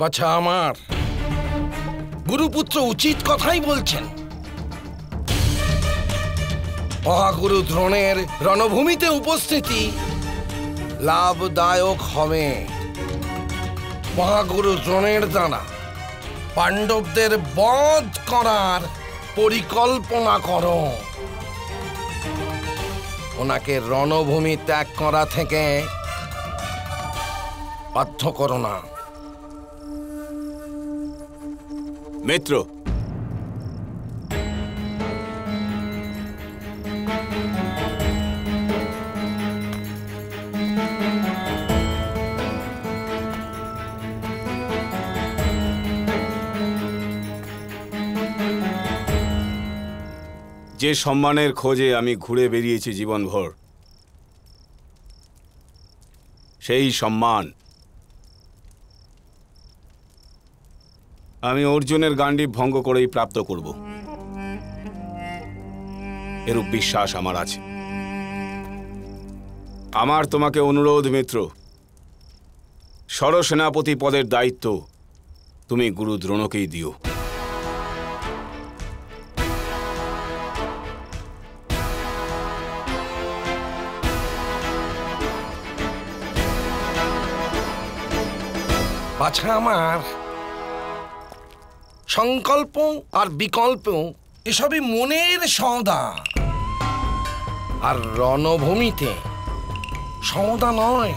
বাছা আমার, গুরুপুত্র উচিত কথাই বলছেন। মহাগুরু দ্রোণের রণভূমিতে উপস্থিতি লাভদায়ক হবে। মহাগুরু দ্রোণের দ্বারা পাণ্ডবদের বধ করার পরিকল্পনা করো। ওনাকে রণভূমি ত্যাগ করা থেকে বাধ্য করো না। মিত্র, যে সম্মানের খোঁজে আমি ঘুরে বেরিয়েছি জীবনভর, সেই সম্মান আমি অর্জুনের গান্ডীব ভঙ্গ করেই প্রাপ্ত করব, এরূপ বিশ্বাস আমার আছে। আমার তোমাকে অনুরোধ মিত্র, সরসেনাপতি পদের দায়িত্ব তুমি গুরু দ্রোণকেই দিও। বাছা আমার, সংকল্প আর বিকল্প এসবই মনের সওদা, আর রণভূমিতে সওদা নয়,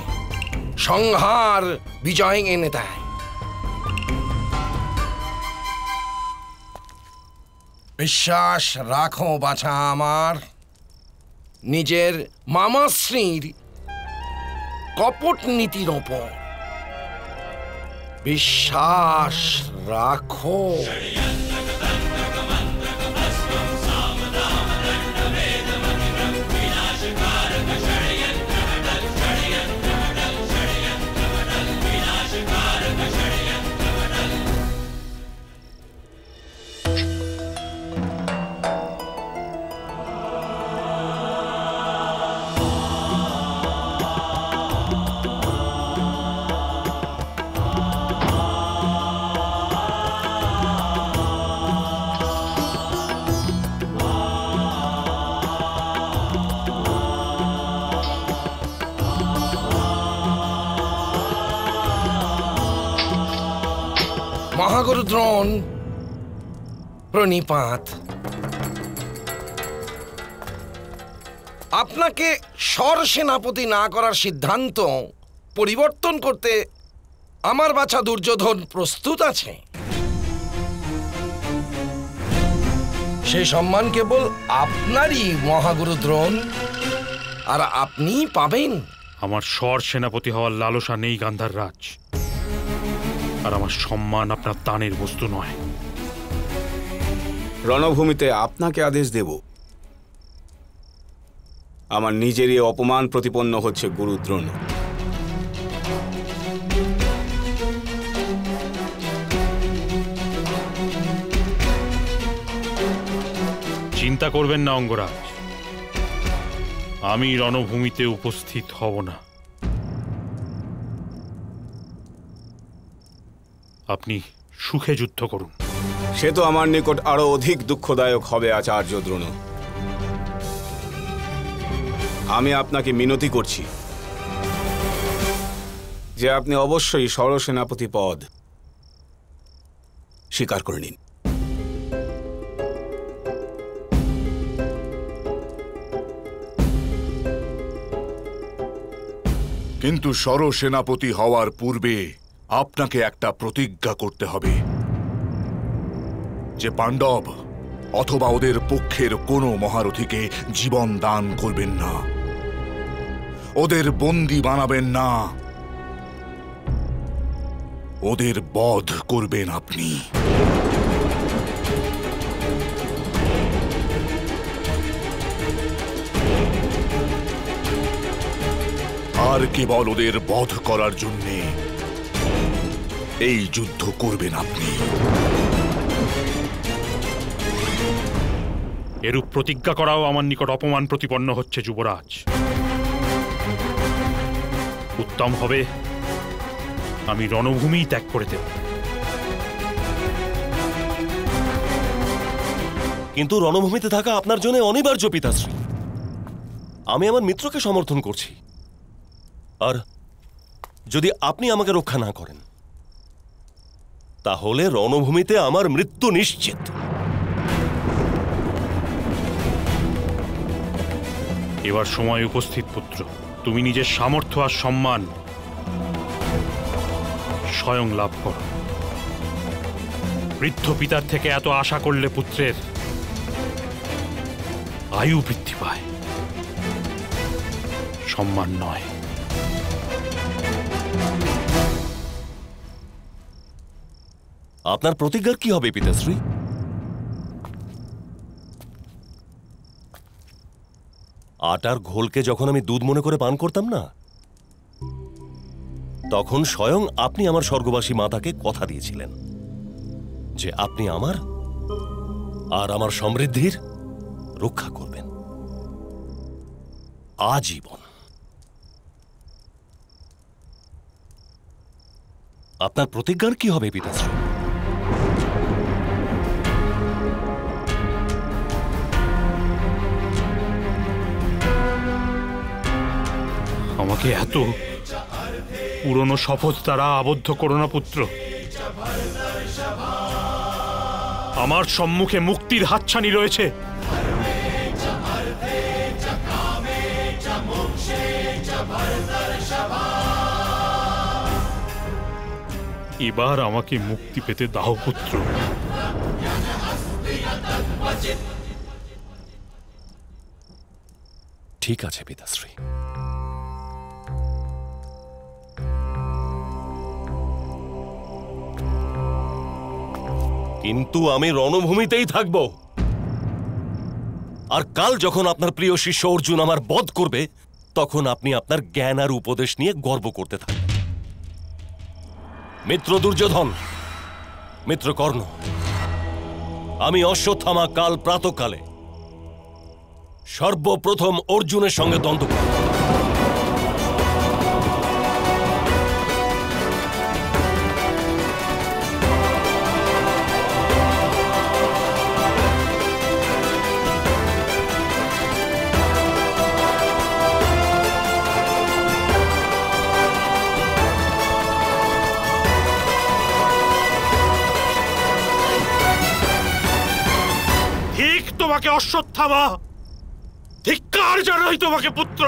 সংহার বিজয় এনে দেয়। বিশ্বাস রাখো বাছা আমার, নিজের মামাশ্রীর কপট নীতির ওপর বিশ্বাস রাখো। মহাগুরু দ্রোণ, প্রণিপাত। আপনাকে সরসেনাপতি না করার সিদ্ধান্ত পরিবর্তন করতে আমার বাছা দুর্যোধন প্রস্তুত আছে। সেই সম্মান কেবল আপনারই মহাগুরু দ্রোণ, আর আপনিই পাবেন। আমার সরসেনাপতি হওয়ার লালসা নেই গান্ধার রাজ, আর আমার সম্মান আপনার দানের বস্তু নয়। রণভূমিতে আপনাকে আদেশ দেব, আমার নিজেরই অপমান প্রতিপন্ন হচ্ছে গুরু দ্রোণ। চিন্তা করবেন না অঙ্গরাজ, আমি রণভূমিতে উপস্থিত হব না। আপনি সুখে যুদ্ধ করুন। সে তো আমার নিকট আরো অধিক দুঃখদায়ক হবে আচার্য দ্রোণ। আমি আপনাকে মিনতি করছি যে আপনি অবশ্যই সরসেনাপতি পদ স্বীকার করে নিন। কিন্তু সরসেনাপতি হওয়ার পূর্বে আপনাকে একটা প্রতিজ্ঞা করতে হবে যে পাণ্ডব অথবা ওদের পক্ষের কোনো মহারথীকে জীবন দান করবেন না, ওদের বন্দী বানাবেন না, ওদের বধ করবেন আপনি। আর কেবল ওদের বধ করার জন্যে এই যুদ্ধ করবেন আপনি। এরূপ প্রতিজ্ঞা করাও আমার নিকট অপমান প্রতিপন্ন হচ্ছে যুবরাজ। উত্তম হবে আমি রণভূমি ত্যাগ করে দেব। কিন্তু রণভূমিতে থাকা আপনার জন্য অনিবার্য পিতাশ্রী। আমি আমার মিত্রকে সমর্থন করছি, আর যদি আপনি আমাকে রক্ষা না করেন তাহলে রণভূমিতে আমার মৃত্যু নিশ্চিত। এবার সময় উপস্থিত পুত্র, তুমি নিজের সামর্থ্য আর সম্মান স্বয়ং লাভ করো। বৃদ্ধ পিতার থেকে এত আশা করলে পুত্রের আয়ু বৃদ্ধি পায়, সম্মান নয়। আপনার প্রতিজ্ঞার কি হবে পিতাশ্রী? আটার ঘোলকে যখন আমি দুধ মনে করে পান করতাম না, তখন স্বয়ং আপনি আমার স্বর্গবাসী মাতাকে কথা দিয়েছিলেন যে আপনি আমার আর আমার সমৃদ্ধির রক্ষা করবেন আজীবন। আপনার প্রতিজ্ঞার কি হবে পিতাশ্রী? আমাকে এত পুরনো শপথ দ্বারা আবদ্ধ করো না পুত্র। আমার সম্মুখে মুক্তির হাতছানি রয়েছে। এবার আমাকে মুক্তি পেতে দাও পুত্র। ঠিক আছে পিতাশ্রী। কিন্তু আমি রণভূমিতেই থাকব, আর কাল যখন আপনার প্রিয় শিষ্য অর্জুন আমার বধ করবে তখন আপনি আপনার জ্ঞান আর উপদেশ নিয়ে গর্ব করতে থাকবেন। মিত্র দুর্যোধন, মিত্র কর্ণ, আমি অশ্বত্থামা কাল প্রাতকালে সর্বপ্রথম অর্জুনের সঙ্গে দ্বন্দ্ব করব। তোমাকে অশ্বত্থামা, ধিক্কার জানাই তোমাকে পুত্র।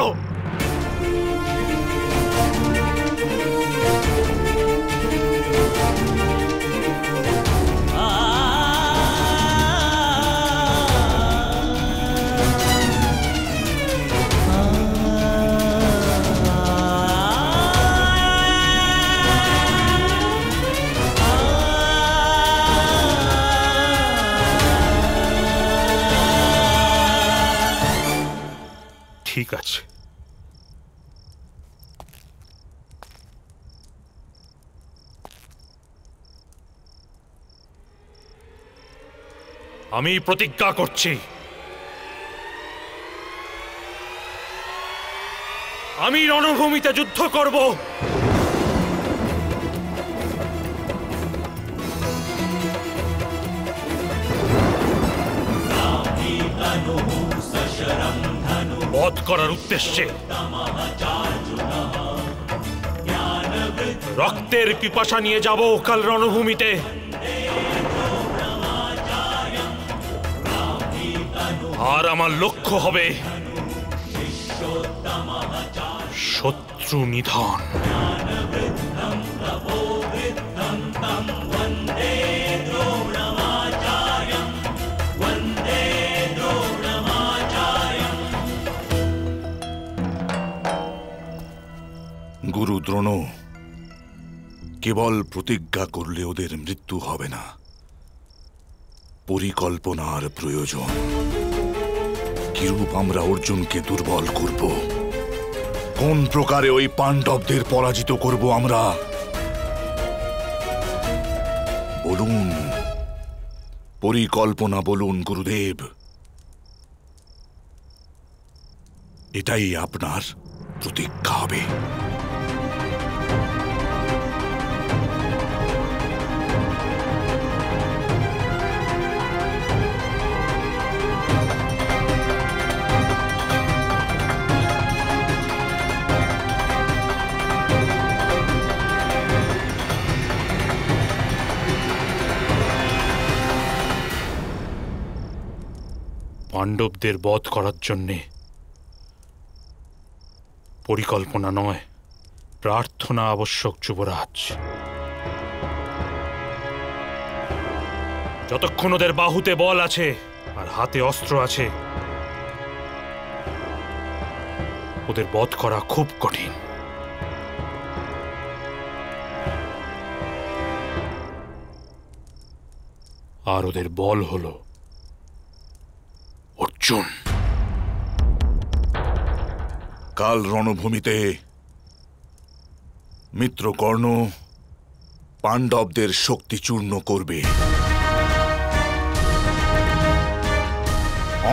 ঠিক আছে, আমি প্রতিজ্ঞা করছি আমি রণভূমিতে যুদ্ধ করব। বধ করার উদ্দেশ্যে রক্তের পিপাসা নিয়ে যাব কাল রণভূমিতে। আর আমার লক্ষ্য হবে শত্রু নিধন। গুরু দ্রোণ, কেবল প্রতিজ্ঞা করলে ওদের মৃত্যু হবে না, পরিকল্পনার প্রয়োজন। কিরূপ আমরা অর্জুনকে দুর্বল করব, কোন প্রকারে ওই পাণ্ডবদের পরাজিত করব আমরা, বলুন, পরিকল্পনা বলুন গুরুদেব। এটাই আপনার প্রতিজ্ঞা হবে। পাণ্ডবদের বধ করার জন্যে পরিকল্পনা নয়, প্রার্থনা আবশ্যক যুবরাজ। যতক্ষণ ওদের বাহুতে বল আছে আর হাতে অস্ত্র আছে, ওদের বধ করা খুব কঠিন। আর ওদের বল হলো অর্জুন। কাল রণভূমিতে মিত্রকর্ণ পাণ্ডবদের শক্তি চূর্ণ করবে।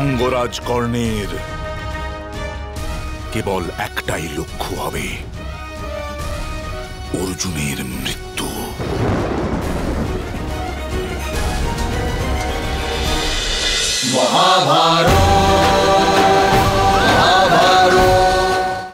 অঙ্গরাজ কর্ণের কেবল একটাই লক্ষ্য হবে, অর্জুনের মৃত্যু। মহাভারত।